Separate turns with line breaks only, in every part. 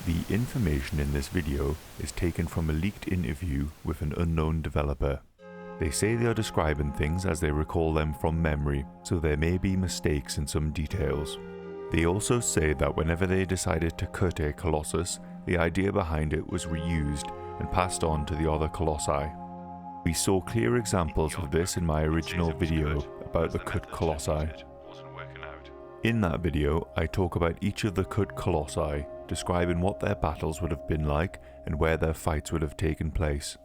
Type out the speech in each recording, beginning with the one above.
The information in this video is taken from a leaked interview with an unknown developer. They say they are describing things as they recall them from memory, so there may be mistakes in some details. They also say that whenever they decided to cut a Colossus, the idea behind it was reused and passed on to the other Colossi. We saw clear examples of this in my original video about the cut Colossi. In that video, I talk about each of the cut Colossi, describing what their battles would have been like and where their fights would have taken place.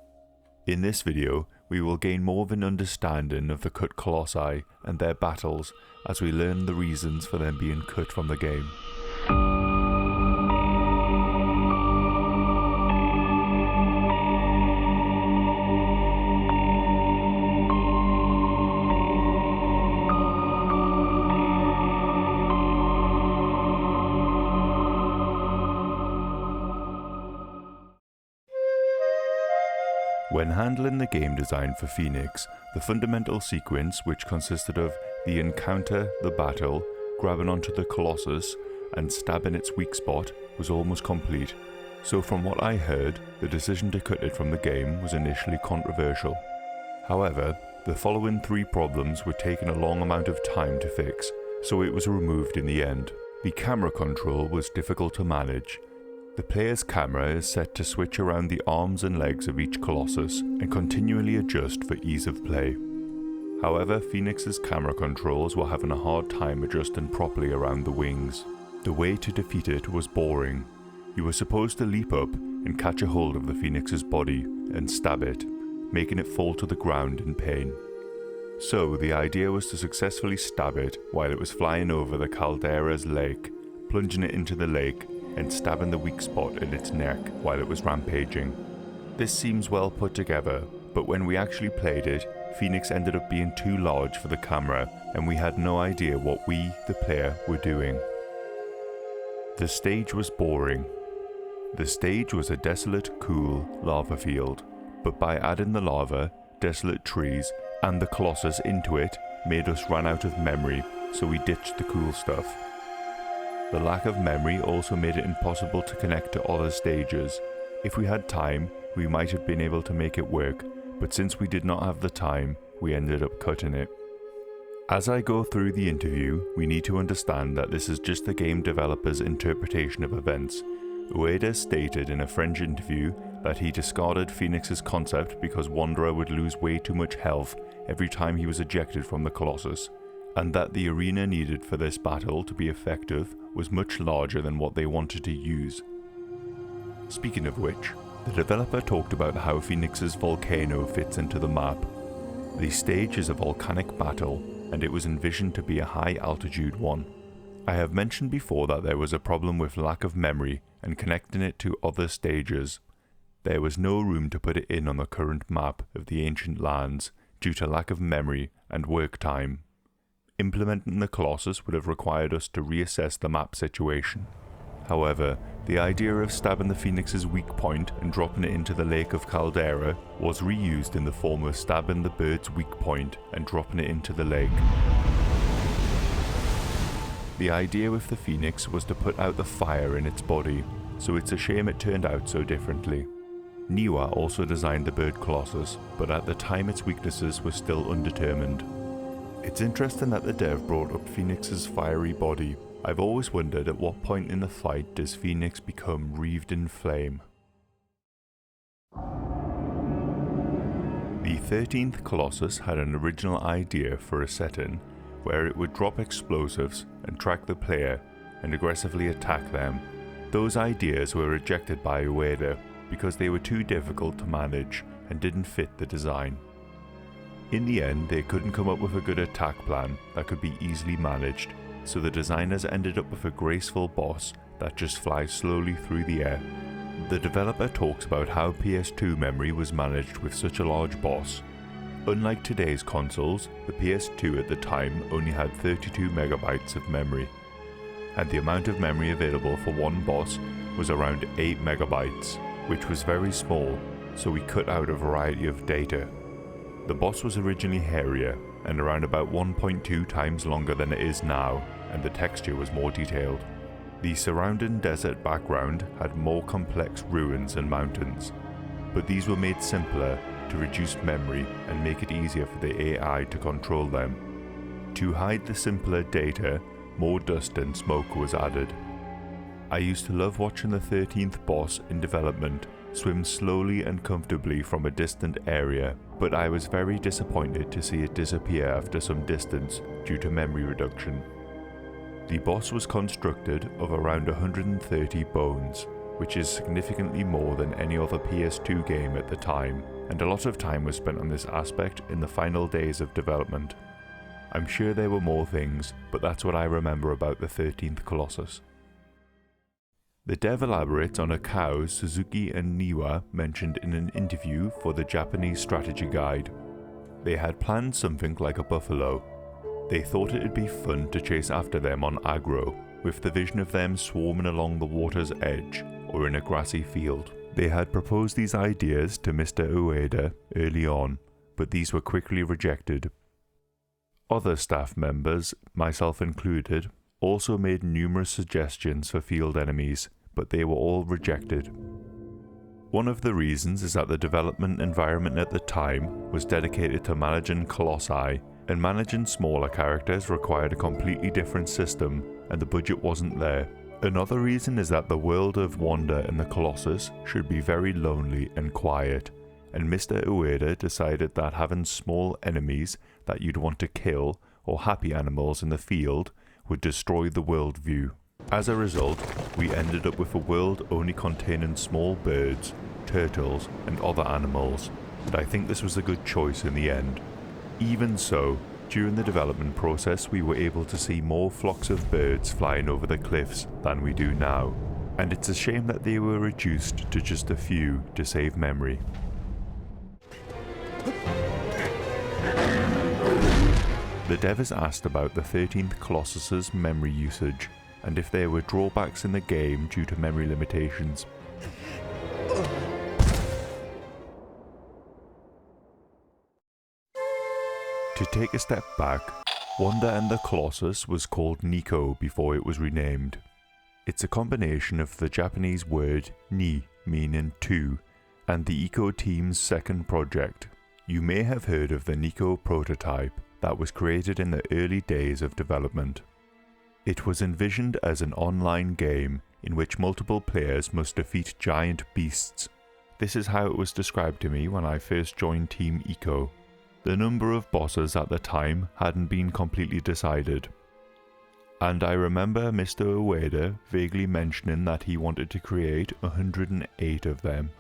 In this video, we will gain more of an understanding of the cut Colossi and their battles as we learn the reasons for them being cut from the game. When handling the game design for Phalanx, the fundamental sequence, which consisted of the encounter, the battle, grabbing onto the Colossus, and stabbing its weak spot, was almost complete. So from what I heard, the decision to cut it from the game was initially controversial. However, the following three problems were taking a long amount of time to fix, so it was removed in the end. The camera control was difficult to manage. The player's camera is set to switch around the arms and legs of each Colossus and continually adjust for ease of play. However, Phalanx's camera controls were having a hard time adjusting properly around the wings. The way to defeat it was boring. You were supposed to leap up and catch a hold of the Phalanx's body and stab it, making it fall to the ground in pain. So the idea was to successfully stab it while it was flying over the Caldera's lake, plunging it into the lake and stabbing the weak spot in its neck while it was rampaging. This seems well put together, but when we actually played it, Phalanx ended up being too large for the camera and we had no idea what we, the player, were doing. The stage was boring. The stage was a desolate, cool lava field, but by adding the lava, desolate trees, and the Colossus into it made us run out of memory, so we ditched the cool stuff. The lack of memory also made it impossible to connect to other stages. If we had time, we might have been able to make it work, but since we did not have the time, we ended up cutting it. As I go through the interview, we need to understand that this is just the game developer's interpretation of events. Ueda stated in a French interview that he discarded Phalanx's concept because Wanderer would lose way too much health every time he was ejected from the Colossus, and that the arena needed for this battle to be effective was much larger than what they wanted to use. Speaking of which, the developer talked about how Phalanx's volcano fits into the map. The stage is a volcanic battle, and it was envisioned to be a high altitude one. I have mentioned before that there was a problem with lack of memory and connecting it to other stages. There was no room to put it in on the current map of the ancient lands due to lack of memory and work time. Implementing the Colossus would have required us to reassess the map situation. However, the idea of stabbing the Phalanx's weak point and dropping it into the Lake of Caldera was reused in the form of stabbing the bird's weak point and dropping it into the lake. The idea with the Phalanx was to put out the fire in its body, so it's a shame it turned out so differently. Niwa also designed the bird Colossus, but at the time its weaknesses were still undetermined. It's interesting that the dev brought up Phalanx's fiery body. I've always wondered at what point in the fight does Phalanx become wreathed in flame. The 13th Colossus had an original idea for a setting where it would drop explosives and track the player and aggressively attack them. Those ideas were rejected by Ueda because they were too difficult to manage and didn't fit the design. In the end, they couldn't come up with a good attack plan that could be easily managed, so the designers ended up with a graceful boss that just flies slowly through the air. The developer talks about how PS2 memory was managed with such a large boss. Unlike today's consoles, the PS2 at the time only had 32 megabytes of memory, and the amount of memory available for one boss was around 8 megabytes, which was very small, so we cut out a variety of data. The boss was originally hairier and around about 1.2 times longer than it is now, and the texture was more detailed. The surrounding desert background had more complex ruins and mountains, but these were made simpler to reduce memory and make it easier for the AI to control them. To hide the simpler data, more dust and smoke was added. I used to love watching the 13th boss in development swim slowly and comfortably from a distant area, but I was very disappointed to see it disappear after some distance due to memory reduction. The boss was constructed of around 130 bones, which is significantly more than any other PS2 game at the time, and a lot of time was spent on this aspect in the final days of development. I'm sure there were more things, but that's what I remember about the 13th Colossus. The dev elaborates on a cow Suzuki and Niwa mentioned in an interview for the Japanese strategy guide. They had planned something like a buffalo. They thought it'd be fun to chase after them on aggro, with the vision of them swarming along the water's edge or in a grassy field. They had proposed these ideas to Mr. Ueda early on, but these were quickly rejected. Other staff members, myself included, also made numerous suggestions for field enemies, but they were all rejected. One of the reasons is that the development environment at the time was dedicated to managing colossi, and managing smaller characters required a completely different system, and the budget wasn't there. Another reason is that the world of Wanda and the Colossus should be very lonely and quiet, and Mr. Ueda decided that having small enemies that you'd want to kill, or happy animals in the field, would destroy the worldview. As a result, we ended up with a world only containing small birds, turtles, and other animals, and I think this was a good choice in the end. Even so, during the development process we were able to see more flocks of birds flying over the cliffs than we do now, and it's a shame that they were reduced to just a few to save memory. The dev is asked about the 13th Colossus's memory usage, and if there were drawbacks in the game due to memory limitations. To take a step back, Wanda and the Colossus was called Nico before it was renamed. It's a combination of the Japanese word ni, meaning two, and the Eco team's second project. You may have heard of the Nico prototype that was created in the early days of development. It was envisioned as an online game in which multiple players must defeat giant beasts. This is how it was described to me when I first joined Team Eco. The number of bosses at the time hadn't been completely decided, and I remember Mr. Ueda vaguely mentioning that he wanted to create 108 of them.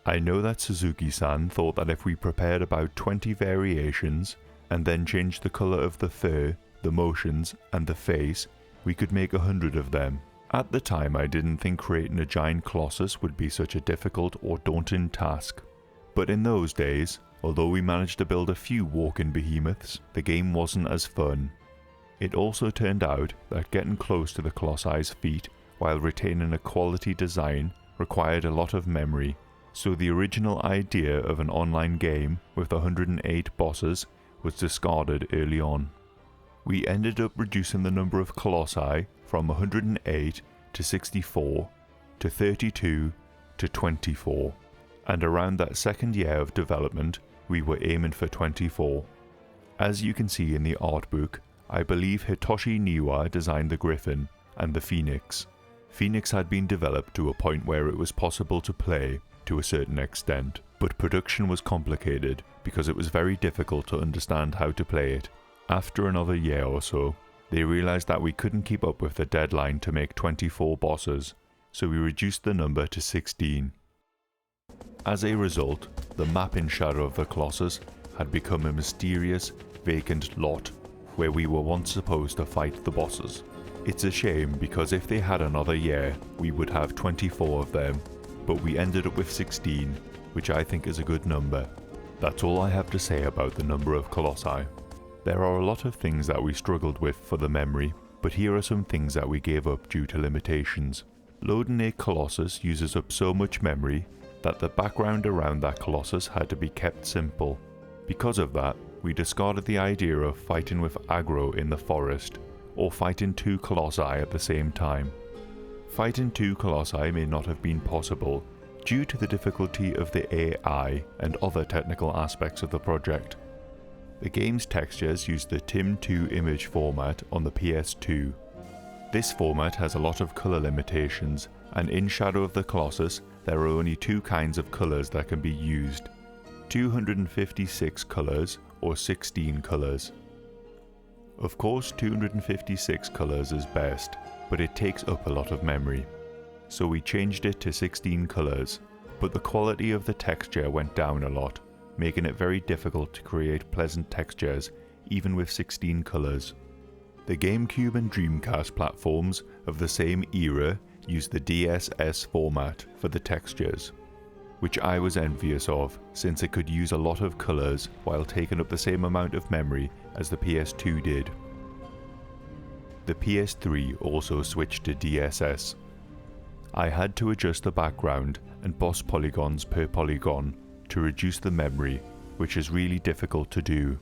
I know that Suzuki-san thought that if we prepared about 20 variations and then changed the colour of the fur, the motions and the face, we could make 100 of them. At the time I didn't think creating a giant Colossus would be such a difficult or daunting task. But in those days, although we managed to build a few walking behemoths, the game wasn't as fun. It also turned out that getting close to the Colossi's feet while retaining a quality design required a lot of memory, so the original idea of an online game with 108 bosses was discarded early on. We ended up reducing the number of Colossi from 108 to 64 to 32 to 24, and around that second year of development we were aiming for 24. As you can see in the art book, I believe Hitoshi Niwa designed the Griffin and the Phalanx. Phalanx had been developed to a point where it was possible to play to a certain extent, but production was complicated because it was very difficult to understand how to play it. After another year or so, they realized that we couldn't keep up with the deadline to make 24 bosses, so we reduced the number to 16. As a result, the map in Shadow of the Colossus had become a mysterious, vacant lot where we were once supposed to fight the bosses. It's a shame because if they had another year, we would have 24 of them, but we ended up with 16, which I think is a good number. That's all I have to say about the number of Colossi. There are a lot of things that we struggled with for the memory, but here are some things that we gave up due to limitations. Loading a Colossus uses up so much memory that the background around that Colossus had to be kept simple. Because of that, we discarded the idea of fighting with aggro in the forest, or fighting two Colossi at the same time. Fighting 2 Colossi may not have been possible due to the difficulty of the AI and other technical aspects of the project. The game's textures use the TIM2 image format on the PS2. This format has a lot of colour limitations, and in Shadow of the Colossus there are only 2 kinds of colours that can be used: 256 colours or 16 colours. Of course 256 colours is best, but it takes up a lot of memory. So we changed it to 16 colours, but the quality of the texture went down a lot, making it very difficult to create pleasant textures even with 16 colours. The GameCube and Dreamcast platforms of the same era used the DSS format for the textures, which I was envious of since it could use a lot of colours while taking up the same amount of memory as the PS2 did. The PS3 also switched to DSS. I had to adjust the background and boss polygons per polygon to reduce the memory, which is really difficult to do.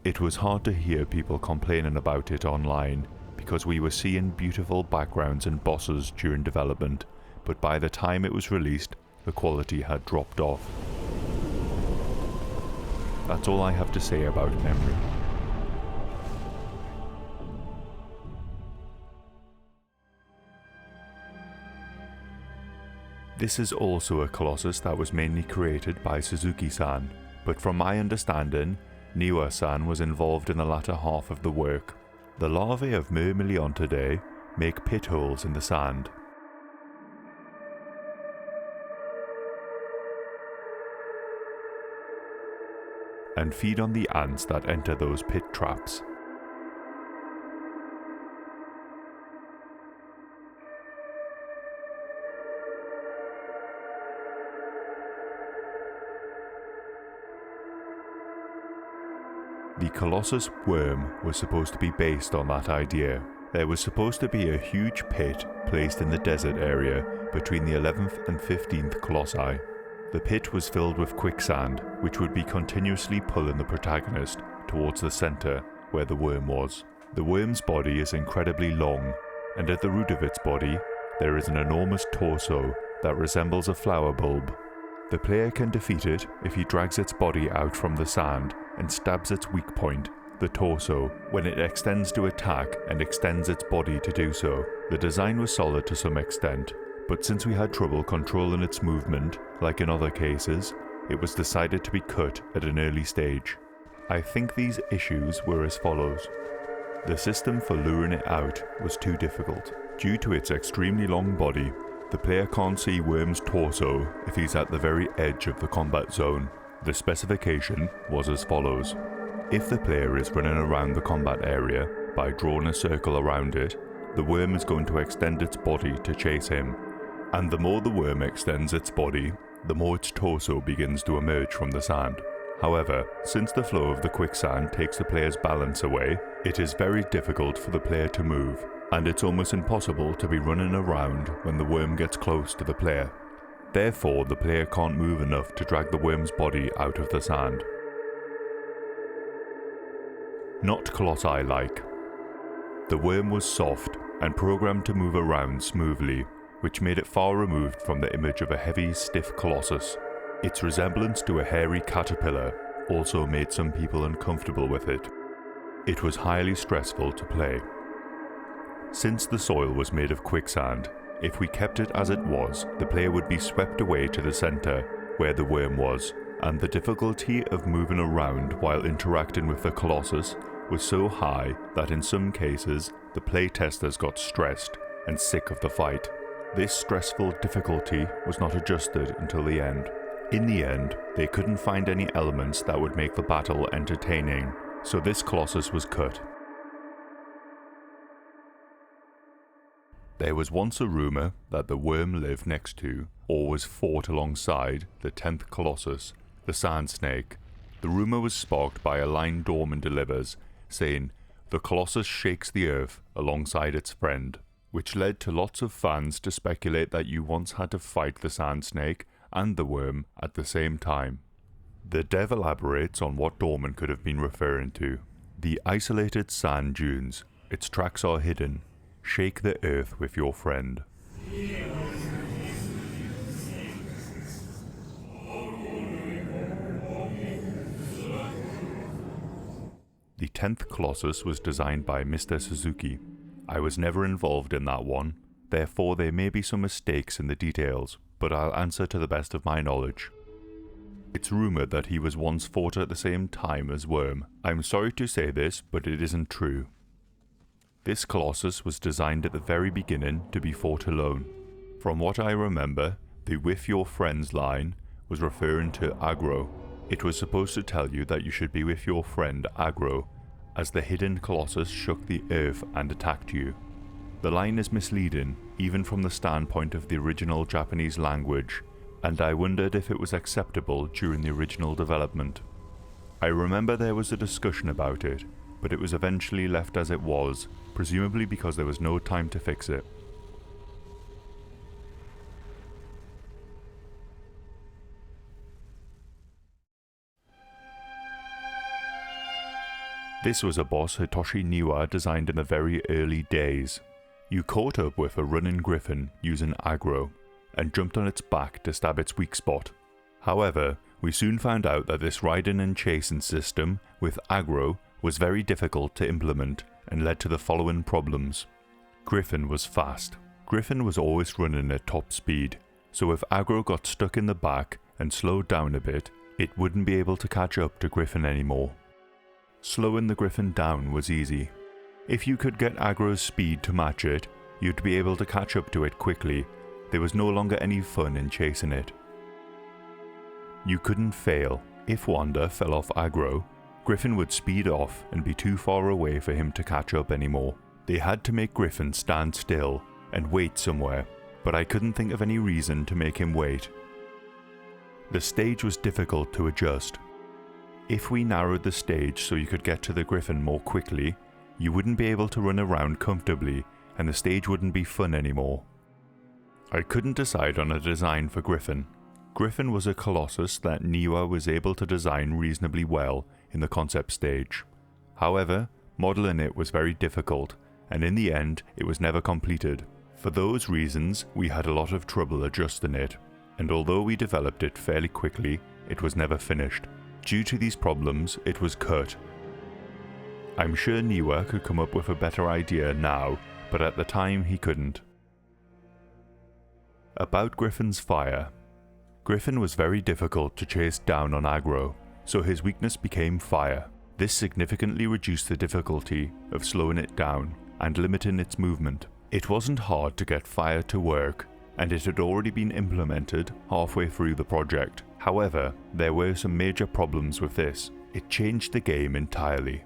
It was hard to hear people complaining about it online because we were seeing beautiful backgrounds and bosses during development, but by the time it was released, the quality had dropped off. That's all I have to say about memory. This is also a Colossus that was mainly created by Suzuki-san, but from my understanding, Niwa-san was involved in the latter half of the work. The larvae of Myrmeleontidae make pit holes in the sand. And feed on the ants that enter those pit traps. The Colossus worm was supposed to be based on that idea. There was supposed to be a huge pit placed in the desert area between the 11th and 15th Colossi. The pit was filled with quicksand, which would be continuously pulling the protagonist towards the centre where the worm was. The worm's body is incredibly long, and at the root of its body there is an enormous torso that resembles a flower bulb. The player can defeat it if he drags its body out from the sand and stabs its weak point, the torso, when it extends to attack and extends its body to do so. The design was solid to some extent, but since we had trouble controlling its movement, like in other cases, it was decided to be cut at an early stage. I think these issues were as follows. The system for luring it out was too difficult. Due to its extremely long body, the player can't see Worm's torso if he's at the very edge of the combat zone. The specification was as follows. If the player is running around the combat area by drawing a circle around it, the worm is going to extend its body to chase him. And the more the worm extends its body, the more its torso begins to emerge from the sand. However, since the flow of the quicksand takes the player's balance away, it is very difficult for the player to move, and it's almost impossible to be running around when the worm gets close to the player. Therefore, the player can't move enough to drag the worm's body out of the sand. Not Colossi-like. The worm was soft and programmed to move around smoothly, which made it far removed from the image of a heavy, stiff Colossus. Its resemblance to a hairy caterpillar also made some people uncomfortable with it. It was highly stressful to play. Since the soil was made of quicksand, if we kept it as it was, the player would be swept away to the centre where the worm was, and the difficulty of moving around while interacting with the Colossus was so high that in some cases the playtesters got stressed and sick of the fight. This stressful difficulty was not adjusted until the end. In the end, they couldn't find any elements that would make the battle entertaining, so this Colossus was cut. There was once a rumour that the worm lived next to, or was fought alongside, the 10th Colossus, the Sand Snake. The rumour was sparked by a line Dorman delivers, saying, "The Colossus shakes the earth alongside its friend," which led to lots of fans to speculate that you once had to fight the Sand Snake and the worm at the same time. The dev elaborates on what Dorman could have been referring to. The isolated sand dunes, its tracks are hidden. Shake the earth with your friend. The 10th Colossus was designed by Mr. Suzuki. I was never involved in that one, therefore there may be some mistakes in the details, but I'll answer to the best of my knowledge. It's rumoured that he was once fought at the same time as Worm. I'm sorry to say this, but it isn't true. This Colossus was designed at the very beginning to be fought alone. From what I remember, the "with your friends" line was referring to aggro. It was supposed to tell you that you should be with your friend aggro, as the hidden Colossus shook the earth and attacked you. The line is misleading, even from the standpoint of the original Japanese language, and I wondered if it was acceptable during the original development. I remember there was a discussion about it, but it was eventually left as it was, presumably because there was no time to fix it. This was a boss Hitoshi Niwa designed in the very early days. You caught up with a running Griffin using aggro, and jumped on its back to stab its weak spot. However, we soon found out that this riding and chasing system with aggro was very difficult to implement and led to the following problems. Griffin was fast. Griffin was always running at top speed, so if aggro got stuck in the back and slowed down a bit, it wouldn't be able to catch up to Griffin anymore. Slowing the Griffin down was easy. If you could get aggro's speed to match it, you'd be able to catch up to it quickly. There was no longer any fun in chasing it. You couldn't fail. If Wanda fell off aggro, Griffin would speed off and be too far away for him to catch up anymore. They had to make Griffin stand still and wait somewhere, but I couldn't think of any reason to make him wait. The stage was difficult to adjust. If we narrowed the stage so you could get to the Griffin more quickly, you wouldn't be able to run around comfortably and the stage wouldn't be fun anymore. I couldn't decide on a design for Griffin. Griffin was a Colossus that Niwa was able to design reasonably well in the concept stage. However, modelling it was very difficult, and in the end it was never completed. For those reasons, we had a lot of trouble adjusting it, and although we developed it fairly quickly, it was never finished. Due to these problems, it was cut. I'm sure Niwa could come up with a better idea now, but at the time he couldn't. About Griffin's fire. Griffin was very difficult to chase down on aggro, so his weakness became fire. This significantly reduced the difficulty of slowing it down and limiting its movement. It wasn't hard to get fire to work, and it had already been implemented halfway through the project. However, there were some major problems with this. It changed the game entirely.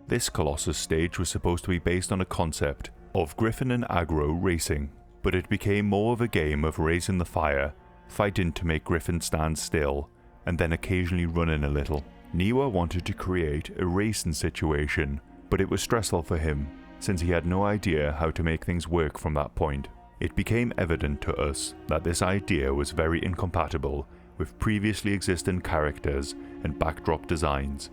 This Colossus stage was supposed to be based on a concept of Griffin and aggro racing, but it became more of a game of raising the fire, fighting to make Griffin stand still, and then occasionally running a little. Niwa wanted to create a racing situation, but it was stressful for him, since he had no idea how to make things work from that point. It became evident to us that this idea was very incompatible with previously existing characters and backdrop designs.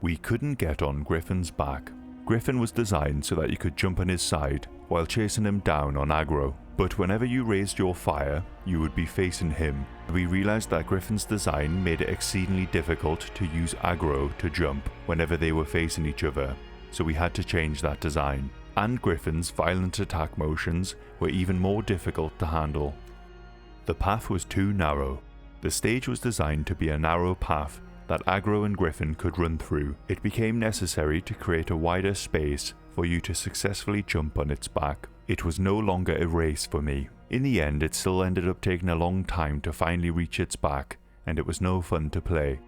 We couldn't get on Griffin's back. Griffin was designed so that you could jump on his side while chasing him down on aggro, but whenever you raised your fire, you would be facing him. We realized that Griffin's design made it exceedingly difficult to use aggro to jump whenever they were facing each other, so we had to change that design. And Griffin's violent attack motions were even more difficult to handle. The path was too narrow. The stage was designed to be a narrow path that aggro and Griffin could run through. It became necessary to create a wider space for you to successfully jump on its back. It was no longer a race for me. In the end, it still ended up taking a long time to finally reach its back, and it was no fun to play.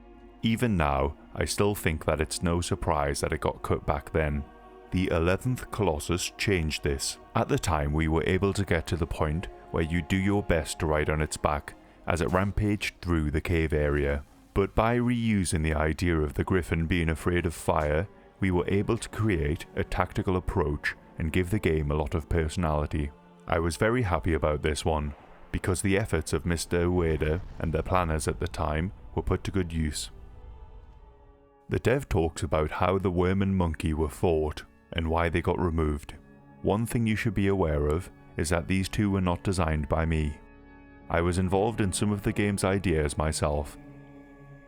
Even now, I still think that it's no surprise that it got cut back then. The 11th Colossus changed this. At the time, we were able to get to the point where you do your best to ride on its back as it rampaged through the cave area. But by reusing the idea of the Griffin being afraid of fire, we were able to create a tactical approach and give the game a lot of personality. I was very happy about this one, because the efforts of Mr. Ueda and their planners at the time were put to good use. The dev talks about how the worm and monkey were fought and why they got removed. One thing you should be aware of is that these two were not designed by me. I was involved in some of the game's ideas myself,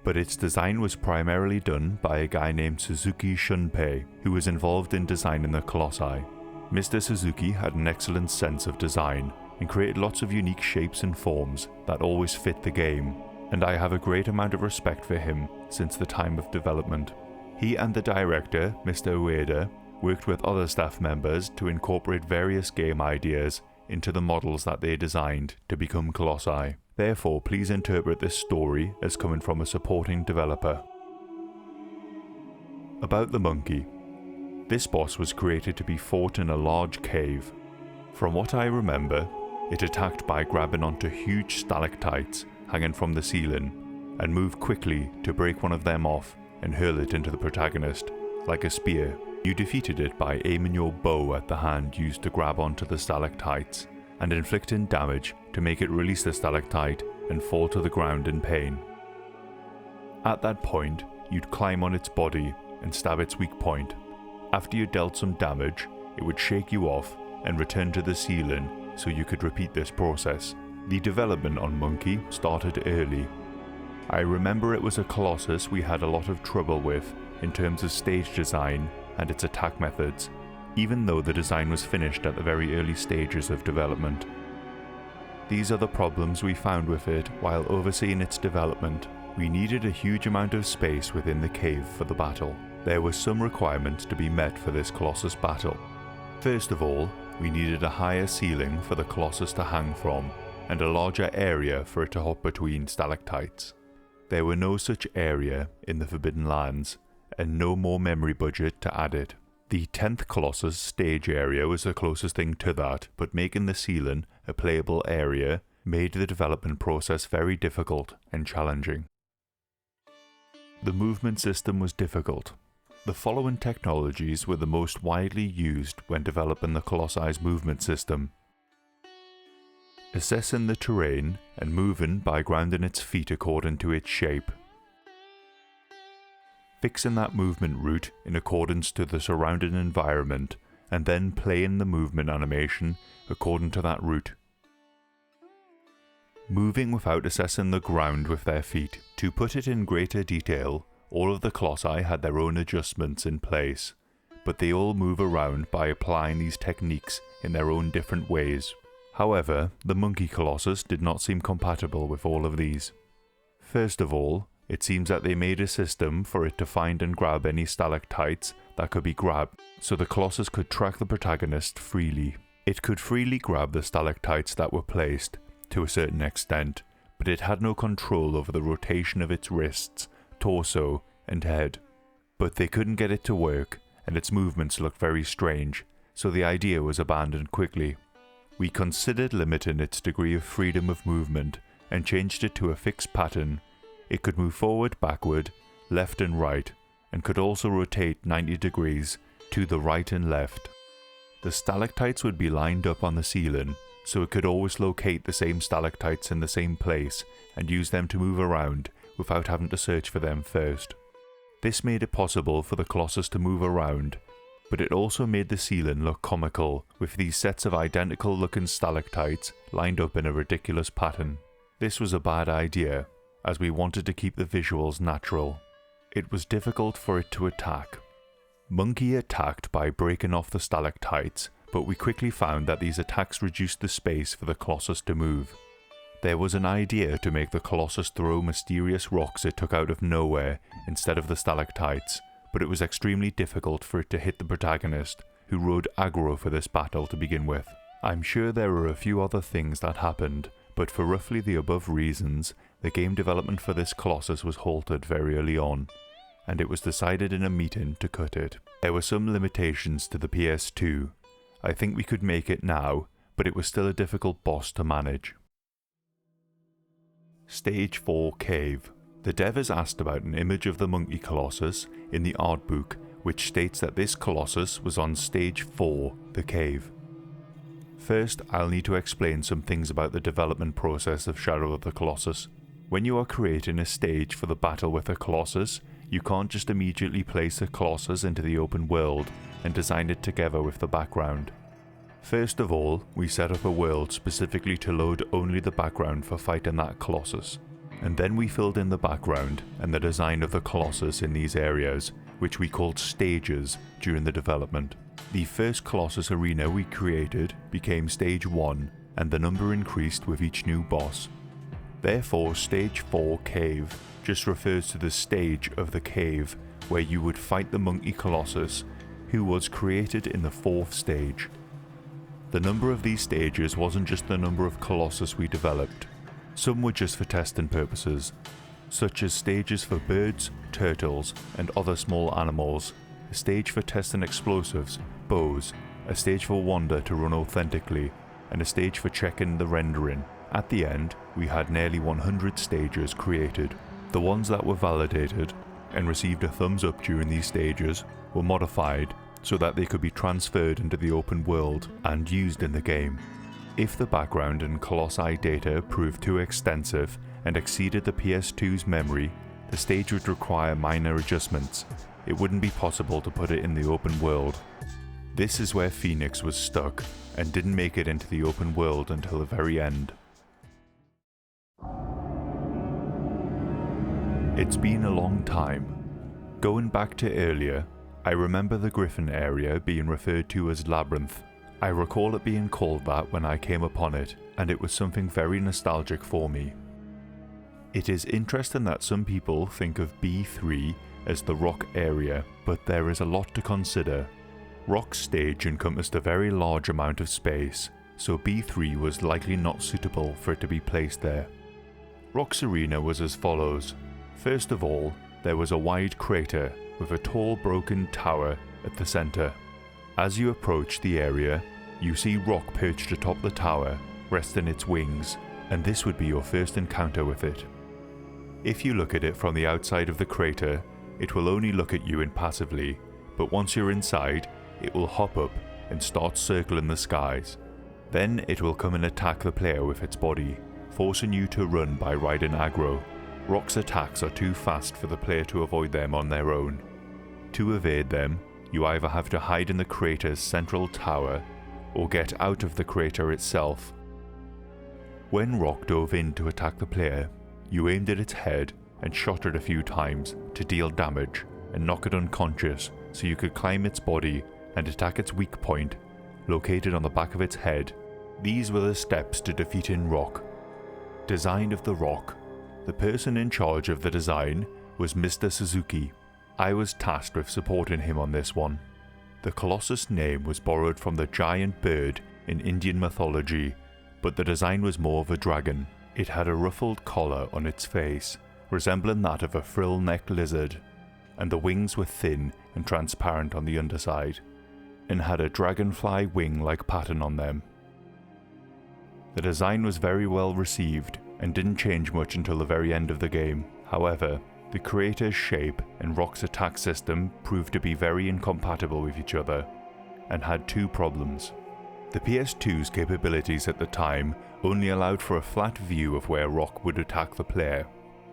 but its design was primarily done by a guy named Suzuki Shunpei, who was involved in designing the Colossi. Mr. Suzuki had an excellent sense of design and created lots of unique shapes and forms that always fit the game, and I have a great amount of respect for him since the time of development. He and the director, Mr. Ueda, worked with other staff members to incorporate various game ideas into the models that they designed to become Colossi. Therefore, please interpret this story as coming from a supporting developer. About the monkey. This boss was created to be fought in a large cave. From what I remember, it attacked by grabbing onto huge stalactites hanging from the ceiling, and moved quickly to break one of them off and hurl it into the protagonist, like a spear. You defeated it by aiming your bow at the hand used to grab onto the stalactites, and inflicting damage to make it release the stalactite and fall to the ground in pain. At that point, you'd climb on its body and stab its weak point. After you dealt some damage, it would shake you off and return to the ceiling so you could repeat this process. The development on Monkey started early. I remember it was a Colossus we had a lot of trouble with in terms of stage design and its attack methods, even though the design was finished at the very early stages of development. These are the problems we found with it while overseeing its development. We needed a huge amount of space within the cave for the battle. There were some requirements to be met for this Colossus battle. First of all, we needed a higher ceiling for the Colossus to hang from, and a larger area for it to hop between stalactites. There were no such area in the Forbidden Lands, and no more memory budget to add it. The 10th Colossus stage area was the closest thing to that, but making the ceiling a playable area made the development process very difficult and challenging. The movement system was difficult. The following technologies were the most widely used when developing the Colossi's movement system. Assessing the terrain and moving by grounding its feet according to its shape. Fixing that movement route in accordance to the surrounding environment, and then playing the movement animation according to that route. Moving without assessing the ground with their feet. To put it in greater detail, all of the Colossi had their own adjustments in place, but they all move around by applying these techniques in their own different ways. However, the Monkey Colossus did not seem compatible with all of these. First of all, it seems that they made a system for it to find and grab any stalactites that could be grabbed, so the Colossus could track the protagonist freely. It could freely grab the stalactites that were placed, to a certain extent, but it had no control over the rotation of its wrists, torso, and head. But they couldn't get it to work, and its movements looked very strange, so the idea was abandoned quickly. We considered limiting its degree of freedom of movement, and changed it to a fixed pattern. It could move forward, backward, left and right, and could also rotate 90 degrees to the right and left. The stalactites would be lined up on the ceiling, so it could always locate the same stalactites in the same place and use them to move around without having to search for them first. This made it possible for the Colossus to move around, but it also made the ceiling look comical with these sets of identical looking stalactites lined up in a ridiculous pattern. This was a bad idea, as we wanted to keep the visuals natural. It was difficult for it to attack. Monkey attacked by breaking off the stalactites, but we quickly found that these attacks reduced the space for the Colossus to move. There was an idea to make the Colossus throw mysterious rocks it took out of nowhere instead of the stalactites, but it was extremely difficult for it to hit the protagonist, who rode aggro for this battle to begin with. I'm sure there were a few other things that happened, but for roughly the above reasons, the game development for this Colossus was halted very early on, and it was decided in a meeting to cut it. There were some limitations to the PS2. I think we could make it now, but it was still a difficult boss to manage. Stage 4 Cave. The dev is asked about an image of the Monkey Colossus in the art book, which states that this Colossus was on Stage 4, the cave. First, I'll need to explain some things about the development process of Shadow of the Colossus. When you are creating a stage for the battle with a Colossus, you can't just immediately place the Colossus into the open world and design it together with the background. First of all, we set up a world specifically to load only the background for fighting that Colossus, and then we filled in the background and the design of the Colossus in these areas, which we called stages during the development. The first Colossus arena we created became Stage 1, and the number increased with each new boss. Therefore, Stage 4 Cave just refers to the stage of the cave where you would fight the monkey Colossus, who was created in the 4th stage. The number of these stages wasn't just the number of Colossus we developed. Some were just for testing purposes, such as stages for birds, turtles, and other small animals, a stage for testing explosives, bows, a stage for Wanda to run authentically, and a stage for checking the rendering. At the end, we had nearly 100 stages created. The ones that were validated and received a thumbs up during these stages were modified so that they could be transferred into the open world and used in the game. If the background and Colossi data proved too extensive and exceeded the PS2's memory, the stage would require minor adjustments. It wouldn't be possible to put it in the open world. This is where Phalanx was stuck and didn't make it into the open world until the very end. It's been a long time. Going back to earlier, I remember the Griffin area being referred to as Labyrinth. I recall it being called that when I came upon it, and it was something very nostalgic for me. It is interesting that some people think of B3 as the rock area, but there is a lot to consider. Rock's stage encompassed a very large amount of space, so B3 was likely not suitable for it to be placed there. Rock's arena was as follows. First of all, there was a wide crater with a tall broken tower at the centre. As you approach the area, you see Rock perched atop the tower, resting its wings, and this would be your first encounter with it. If you look at it from the outside of the crater, it will only look at you impassively, but once you're inside, it will hop up and start circling the skies. Then it will come and attack the player with its body, forcing you to run by riding aggro. Rock's attacks are too fast for the player to avoid them on their own. To evade them, you either have to hide in the crater's central tower, or get out of the crater itself. When Rock dove in to attack the player, you aimed at its head and shot it a few times to deal damage and knock it unconscious so you could climb its body and attack its weak point, located on the back of its head. These were the steps to defeating Rock. Design of the Rock. The person in charge of the design was Mr. Suzuki. I was tasked with supporting him on this one. The Colossus name was borrowed from the giant bird in Indian mythology, but the design was more of a dragon. It had a ruffled collar on its face, resembling that of a frill-necked lizard, and the wings were thin and transparent on the underside, and had a dragonfly wing-like pattern on them. The design was very well received, and didn't change much until the very end of the game. However, the creator's shape and Rock's attack system proved to be very incompatible with each other, and had two problems. The PS2's capabilities at the time only allowed for a flat view of where Rock would attack the player.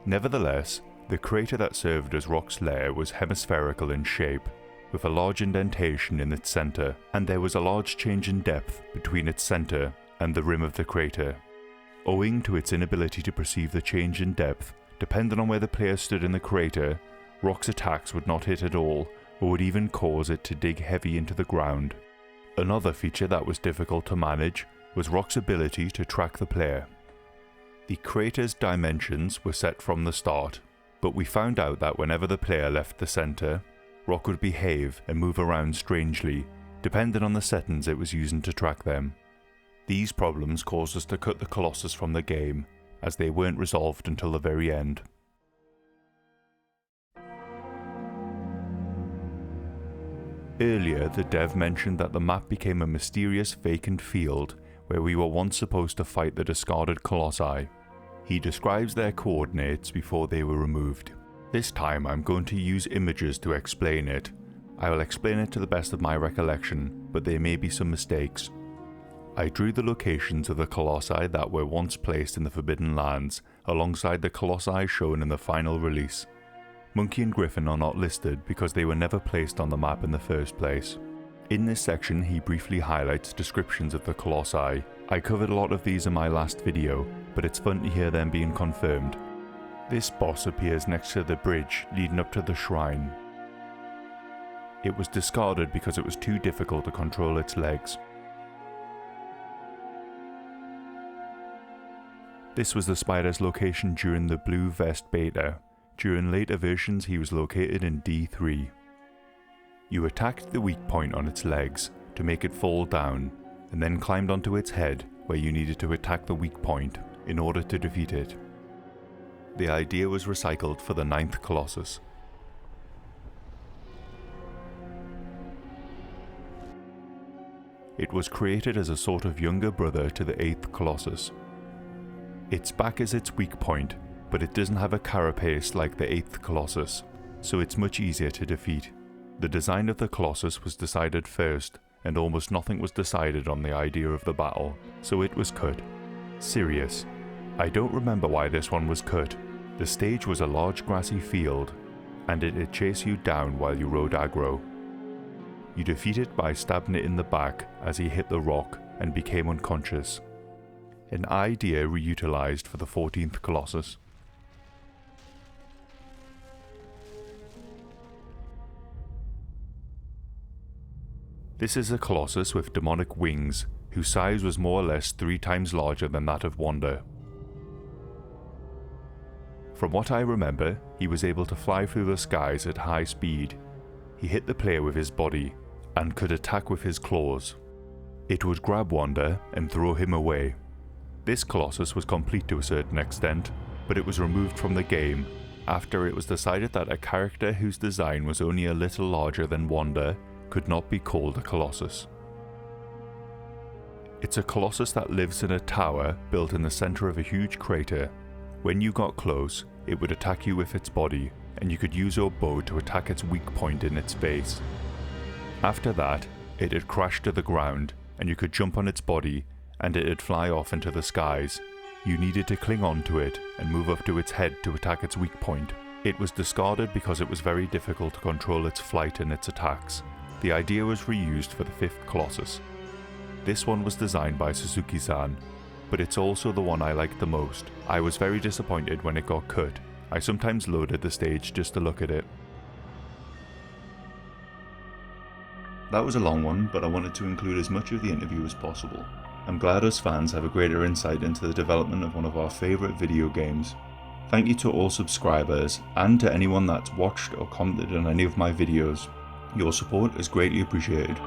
Nevertheless, the crater that served as Rock's lair was hemispherical in shape, with a large indentation in its centre, and there was a large change in depth between its centre and the rim of the crater. Owing to its inability to perceive the change in depth, depending on where the player stood in the crater, Rock's attacks would not hit at all, or would even cause it to dig heavy into the ground. Another feature that was difficult to manage was Rock's ability to track the player. The crater's dimensions were set from the start, but we found out that whenever the player left the centre, Rock would behave and move around strangely, depending on the settings it was using to track them. These problems caused us to cut the Colossus from the game, as they weren't resolved until the very end. Earlier, the dev mentioned that the map became a mysterious vacant field where we were once supposed to fight the discarded Colossi. He describes their coordinates before they were removed. This time I'm going to use images to explain it. I will explain it to the best of my recollection, but there may be some mistakes. I drew the locations of the Colossi that were once placed in the Forbidden Lands, alongside the Colossi shown in the final release. Monkey and Griffin are not listed because they were never placed on the map in the first place. In this section he briefly highlights descriptions of the Colossi. I covered a lot of these in my last video, but it's fun to hear them being confirmed. This boss appears next to the bridge leading up to the shrine. It was discarded because it was too difficult to control its legs. This was the spider's location during the Blue Vest beta. During later versions he was located in D3. You attacked the weak point on its legs to make it fall down, and then climbed onto its head where you needed to attack the weak point in order to defeat it. The idea was recycled for the 9th Colossus. It was created as a sort of younger brother to the 8th Colossus. Its back is its weak point, but it doesn't have a carapace like the 8th Colossus, so it's much easier to defeat. The design of the Colossus was decided first, and almost nothing was decided on the idea of the battle, so it was cut. Serious. I don't remember why this one was cut. The stage was a large grassy field, and it'd chase you down while you rode aggro. You defeat it by stabbing it in the back as he hit the rock and became unconscious. An idea reutilized for the 14th Colossus. This is a Colossus with demonic wings, whose size was more or less 3 times larger than that of Wanda. From what I remember, he was able to fly through the skies at high speed. He hit the player with his body, and could attack with his claws. It would grab Wanda and throw him away. This Colossus was complete to a certain extent, but it was removed from the game after it was decided that a character whose design was only a little larger than Wanda could not be called a Colossus. It's a Colossus that lives in a tower built in the center of a huge crater. When you got close, it would attack you with its body, and you could use your bow to attack its weak point in its base. After that, it'd crash to the ground, and you could jump on its body, and it'd fly off into the skies. You needed to cling on to it and move up to its head to attack its weak point. It was discarded because it was very difficult to control its flight and its attacks. The idea was reused for the 5th Colossus. This one was designed by Suzuki-san, but it's also the one I liked the most. I was very disappointed when it got cut. I sometimes loaded the stage just to look at it. That was a long one, but I wanted to include as much of the interview as possible. I'm glad us fans have a greater insight into the development of one of our favourite video games. Thank you to all subscribers, and to anyone that's watched or commented on any of my videos. Your support is greatly appreciated.